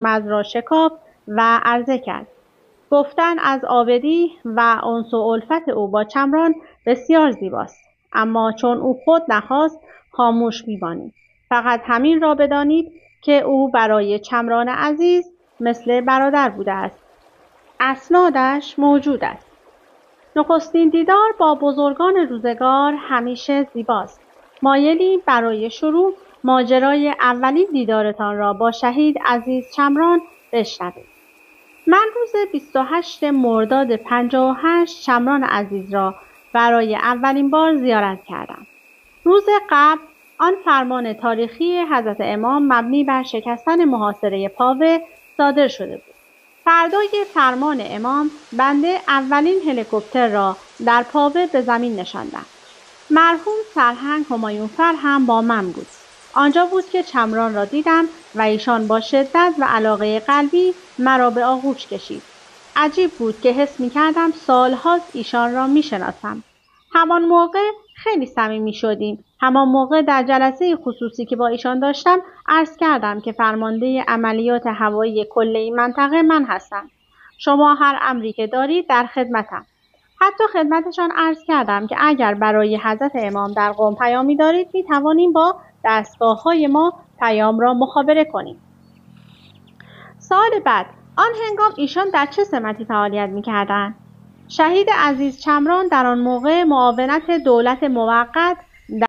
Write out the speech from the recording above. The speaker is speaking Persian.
مرد را شکافت و عرضه کرد: گفتن از عابدی و انس و الفت او با چمران بسیار زیباست، اما چون او خود نخواست خاموش می‌مانید. فقط همین را بدانید که او برای چمران عزیز مثل برادر بوده است. اسنادش موجود است. نخستین دیدار با بزرگان روزگار همیشه زیباست. مایلی برای شروع ماجرای اولین دیدارتان را با شهید عزیز چمران بشنوید. من روز 28 مرداد 58 چمران عزیز را برای اولین بار زیارت کردم. روز قبل آن فرمان تاریخی حضرت امام مبنی بر شکستن محاصره پاوه صادر شده بود. فردای فرمان امام بنده اولین هلیکوپتر را در پاوه به زمین نشاندم. مرحوم سرهنگ همایونفر هم با من بود. آنجا بود که چمران را دیدم و ایشان با شدت و علاقه قلبی مرا به آغوش کشید. عجیب بود که حس می‌کردم سال‌هاست ایشان را می‌شناسم. همان موقع خیلی صمیمی شدیم. همان موقع در جلسه خصوصی که با ایشان داشتم عرض کردم که فرمانده عملیات هوایی کل این منطقه من هستم. شما هر امری که دارید در خدمتم. حتی خدمتشان عرض کردم که اگر برای حضرت امام در قم پیامی دارید می توانیم با دستگاه‌های ما پیام را مخابره کنیم. سال بعد آن هنگام ایشان در چه سمتی فعالیت می‌کردند؟ شهید عزیز چمران در آن موقع معاونت دولت موقت